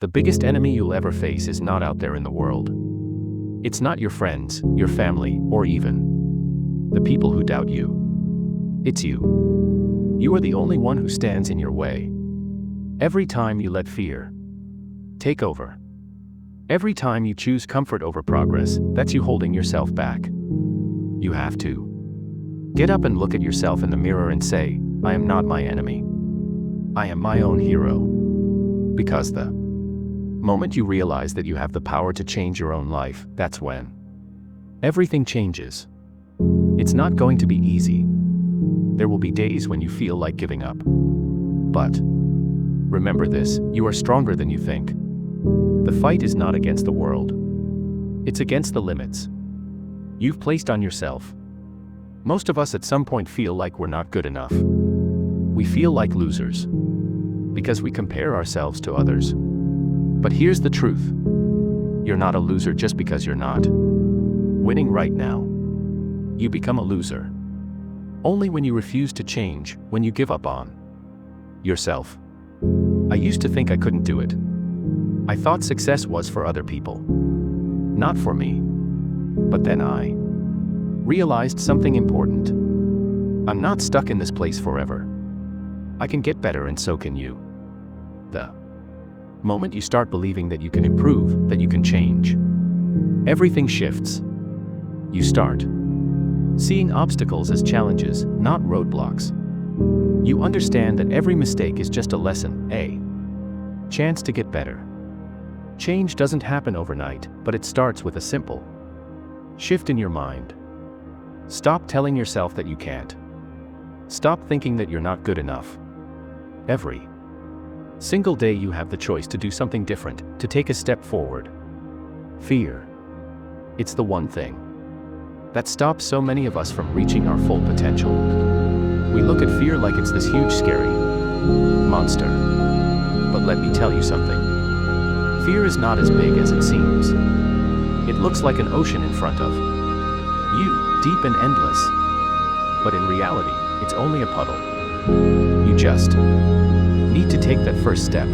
The biggest enemy you'll ever face is not out there in the world. It's not your friends, your family, or even the people who doubt you. It's you. You are the only one who stands in your way. Every time you let fear take over, every time you choose comfort over progress, that's you holding yourself back. You have to get up and look at yourself in the mirror and say, I am not my enemy. I am my own hero. Because the moment you realize that you have the power to change your own life, that's when everything changes. It's not going to be easy. There will be days when you feel like giving up. But remember this, you are stronger than you think. The fight is not against the world. It's against the limits you've placed on yourself. Most of us at some point feel like we're not good enough. We feel like losers because we compare ourselves to others. But here's the truth. You're not a loser just because you're not winning right now. You become a loser only when you refuse to change, when you give up on yourself. I used to think I couldn't do it. I thought success was for other people, not for me. But then I realized something important. I'm not stuck in this place forever. I can get better, and so can you. The moment you start believing that you can improve, that you can change, everything shifts. You start seeing obstacles as challenges, not roadblocks. You understand that every mistake is just a lesson, a chance to get better. Change doesn't happen overnight, but it starts with a simple shift in your mind. Stop telling yourself that you can't. Stop thinking that you're not good enough. Every single day you have the choice to do something different, to take a step forward. Fear. It's the one thing that stops so many of us from reaching our full potential. We look at fear like it's this huge, scary monster. But let me tell you something. Fear is not as big as it seems. It looks like an ocean in front of you, deep and endless. But in reality, it's only a puddle. You just need to take that first step.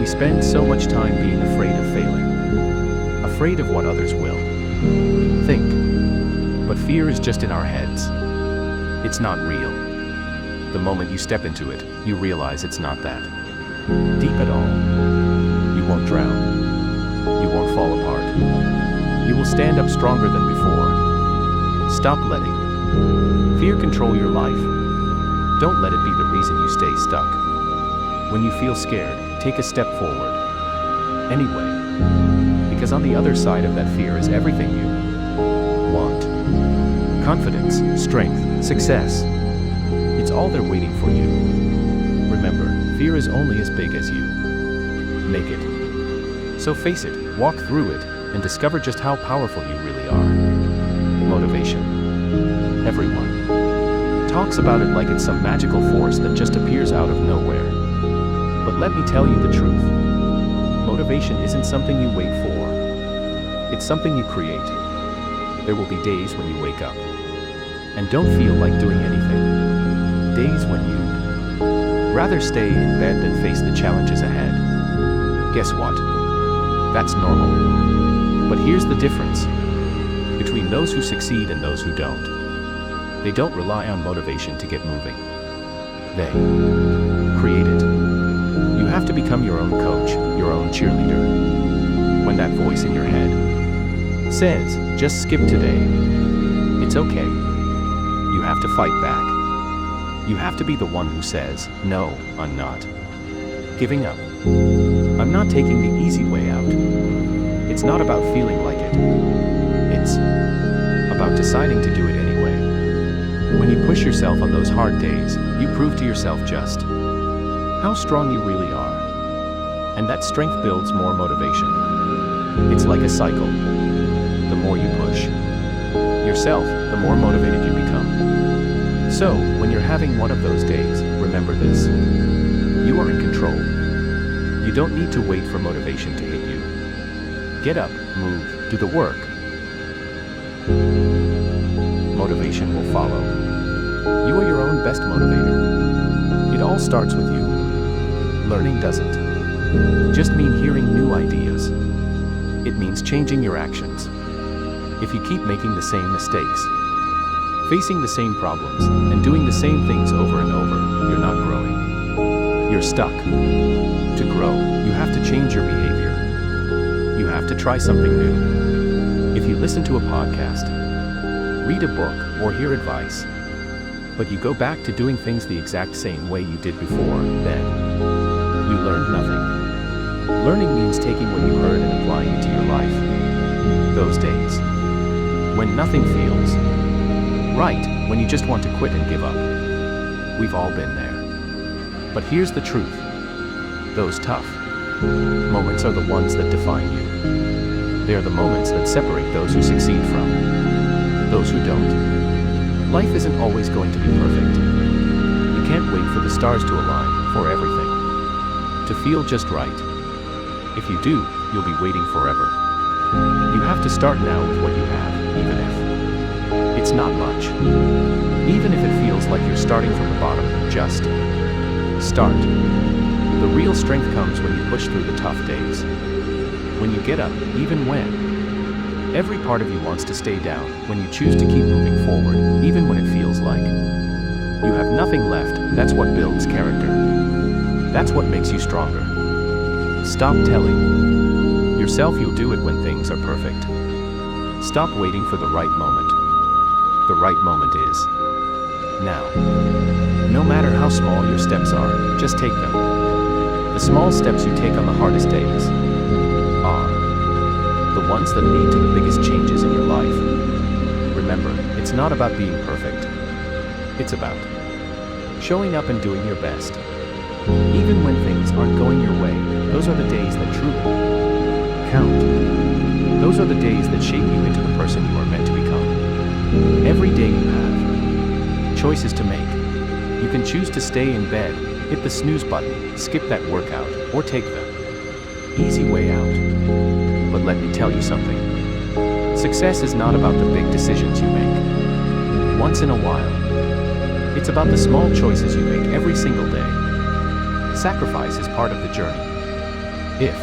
We spend so much time being afraid of failing, afraid of what others will think. But fear is just in our heads. It's not real. The moment you step into it, you realize it's not that deep at all. You won't drown. You won't fall apart. You will stand up stronger than before. Stop letting fear control your life. Don't let it be the reason you stay stuck. When you feel scared, take a step forward. Anyway. Because on the other side of that fear is everything you want. Confidence, strength, success. It's all there waiting for you. Remember, fear is only as big as you make it. So face it, walk through it, and discover just how powerful you really are. Motivation. Everyone talks about it like it's some magical force that just appears out of nowhere. But let me tell you the truth. Motivation isn't something you wait for. It's something you create. There will be days when you wake up and don't feel like doing anything. Days when you'd rather stay in bed than face the challenges ahead. Guess what? That's normal. But here's the difference between those who succeed and those who don't. They don't rely on motivation to get moving. They create it. You have to become your own coach, your own cheerleader. When that voice in your head says, just skip today, it's okay. You have to fight back. You have to be the one who says, no, I'm not giving up. I'm not taking the easy way out. It's not about feeling like it. It's about deciding to do it anyway. When you push yourself on those hard days, you prove to yourself just how strong you really are. And that strength builds more motivation. It's like a cycle. The more you push yourself, the more motivated you become. So, when you're having one of those days, remember this. You are in control. You don't need to wait for motivation to hit you. Get up, move, do the work. Motivation will follow. You are your own best motivator. It all starts with you. Learning doesn't just mean hearing new ideas. It means changing your actions. If you keep making the same mistakes, facing the same problems, and doing the same things over and over, you're not growing. You're stuck. To grow, you have to change your behavior. You have to try something new. If you listen to a podcast, read a book, or hear advice, but you go back to doing things the exact same way you did before, then you learned nothing. Learning means taking what you heard and applying it to your life. Those days when nothing feels right, when you just want to quit and give up. We've all been there. But here's the truth. Those tough moments are the ones that define you. They are the moments that separate those who succeed from those who don't. Life isn't always going to be perfect. You can't wait for the stars to align, for everything to feel just right. If you do, you'll be waiting forever. You have to start now with what you have, even if it's not much. Even if it feels like you're starting from the bottom, just start. The real strength comes when you push through the tough days. When you get up, even when every part of you wants to stay down, when you choose to keep moving forward, even when it feels like you have nothing left. That's what builds character. That's what makes you stronger. Stop telling yourself you'll do it when things are perfect. Stop waiting for the right moment. The right moment is now. No matter how small your steps are, just take them. The small steps you take on the hardest days are the ones that lead to the biggest changes in your life. Remember, it's not about being perfect. It's about showing up and doing your best. Even when things aren't going your way, those are the days that truly count. Those are the days that shape you into the person you are meant to become. Every day you have choices to make. You can choose to stay in bed, hit the snooze button, skip that workout, or take the easy way out. But let me tell you something. Success is not about the big decisions you make once in a while. It's about the small choices you make every single day. Sacrifice is part of the journey. If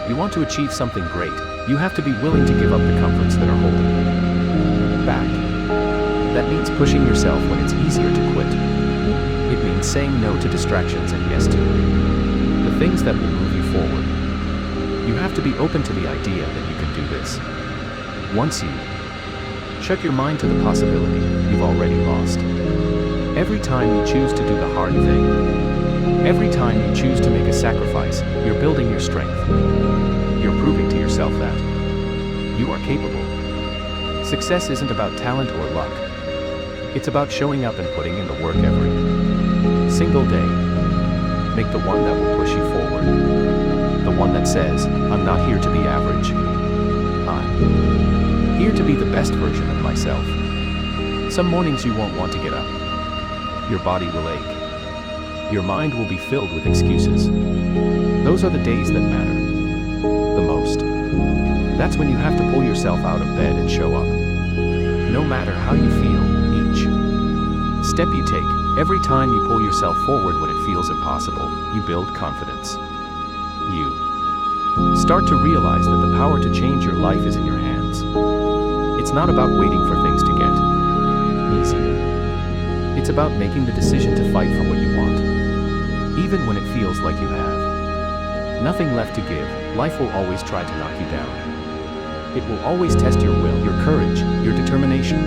you want to achieve something great, you have to be willing to give up the comforts that are holding you back. That means pushing yourself when it's easier to quit. It means saying no to distractions and yes to the things that will move you forward. You have to be open to the idea that you can do this. Once you shut your mind to the possibility, you've already lost. Every time you choose to do the hard thing, every time you choose to make a sacrifice, you're building your strength. You're proving to yourself that you are capable. Success isn't about talent or luck. It's about showing up and putting in the work every single day. Make the one that will push you forward. The one that says, I'm not here to be average. I'm here to be the best version of myself. Some mornings you won't want to get up. Your body will ache. Your mind will be filled with excuses. Those are the days that matter the most. That's when you have to pull yourself out of bed and show up. No matter how you feel, each step you take, every time you pull yourself forward when it feels impossible, you build confidence. You start to realize that the power to change your life is in your hands. It's not about waiting for things to get easier. It's about making the decision to fight for what you want. Even when it feels like you have nothing left to give, life will always try to knock you down. It will always test your will, your courage, your determination.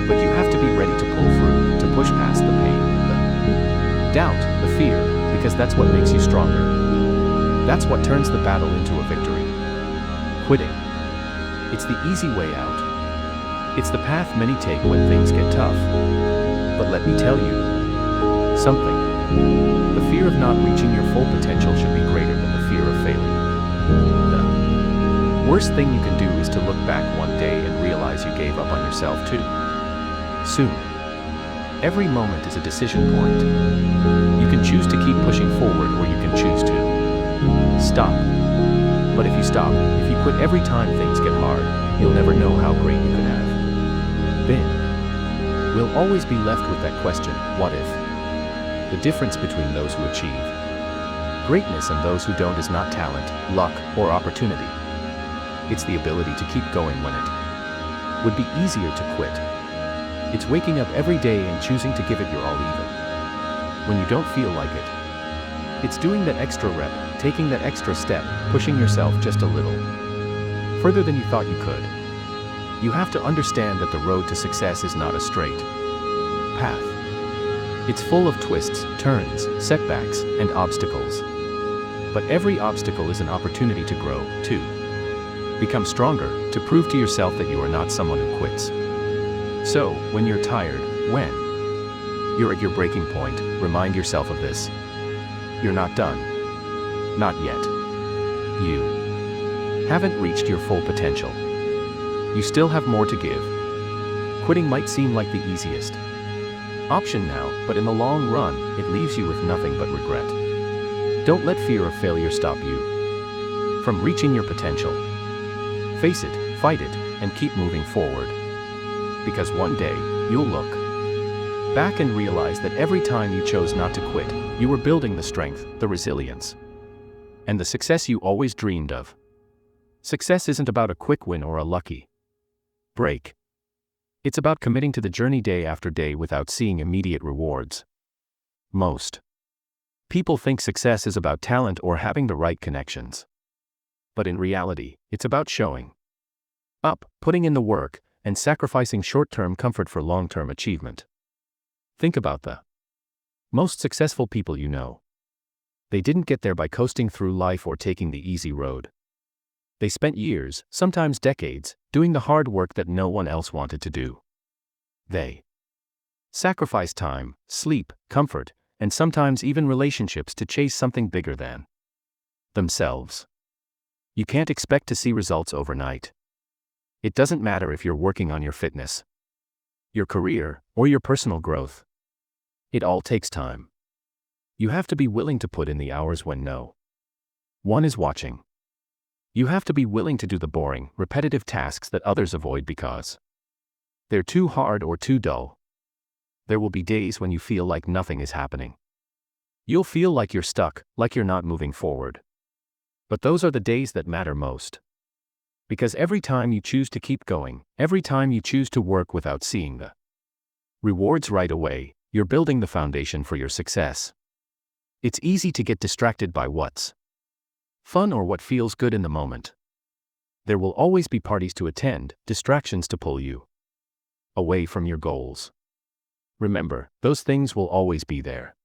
But you have to be ready to pull through, to push past the pain, the doubt, the fear, because that's what makes you stronger. That's what turns the battle into a victory. Quitting. It's the easy way out. It's the path many take when things get tough. But let me tell you something. The fear of not reaching your full potential should be greater than the fear of failing. The worst thing you can do is to look back one day and realize you gave up on yourself too soon. Every moment is a decision point. You can choose to keep pushing forward, or you can choose to stop. But if you stop, if you quit every time things get hard, you'll never know how great you could have been. We'll always be left with that question, what if? The difference between those who achieve Greatness in those who don't is not talent, luck, or opportunity. It's the ability to keep going when it would be easier to quit. It's waking up every day and choosing to give it your all even when you don't feel like it. It's doing that extra rep, taking that extra step, pushing yourself just a little further than you thought you could. You have to understand that the road to success is not a straight path. It's full of twists, turns, setbacks, and obstacles. But every obstacle is an opportunity to grow, to become stronger, to prove to yourself that you are not someone who quits. So, when you're tired, when you're at your breaking point, remind yourself of this. You're not done. Not yet. You haven't reached your full potential. You still have more to give. Quitting might seem like the easiest option now, but in the long run, it leaves you with nothing but regret. Don't let fear of failure stop you from reaching your potential. Face it, fight it, and keep moving forward. Because one day, you'll look back and realize that every time you chose not to quit, you were building the strength, the resilience, and the success you always dreamed of. Success isn't about a quick win or a lucky break. It's about committing to the journey day after day without seeing immediate rewards. Most people think success is about talent or having the right connections. But in reality, it's about showing up, putting in the work, and sacrificing short-term comfort for long-term achievement. Think about the most successful people you know. They didn't get there by coasting through life or taking the easy road. They spent years, sometimes decades, doing the hard work that no one else wanted to do. They sacrificed time, sleep, comfort, and sometimes even relationships to chase something bigger than themselves. You can't expect to see results overnight. It doesn't matter if you're working on your fitness, your career, or your personal growth. It all takes time. You have to be willing to put in the hours when no one is watching. You have to be willing to do the boring, repetitive tasks that others avoid because they're too hard or too dull. There will be days when you feel like nothing is happening. You'll feel like you're stuck, like you're not moving forward. But those are the days that matter most. Because every time you choose to keep going, every time you choose to work without seeing the rewards right away, you're building the foundation for your success. It's easy to get distracted by what's fun or what feels good in the moment. There will always be parties to attend, distractions to pull you away from your goals. Remember, those things will always be there.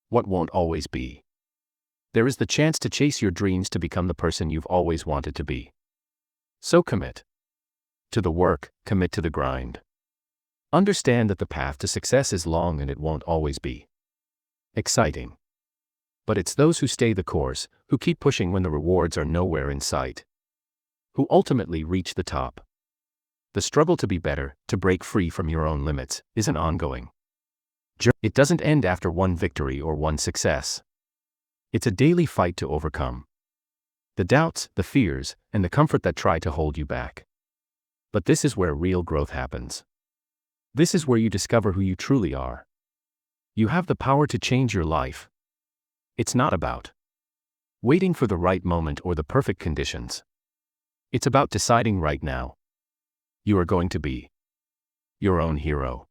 What won't always be? There is the chance to chase your dreams to become the person you've always wanted to be. So commit to the work, commit to the grind. Understand that the path to success is long and it won't always be exciting. But it's those who stay the course, who keep pushing when the rewards are nowhere in sight, who ultimately reach the top. The struggle to be better, to break free from your own limits, is an ongoing journey. It doesn't end after one victory or one success. It's a daily fight to overcome the doubts, the fears, and the comfort that try to hold you back. But this is where real growth happens. This is where you discover who you truly are. You have the power to change your life. It's not about waiting for the right moment or the perfect conditions. It's about deciding right now. You are going to be your own hero.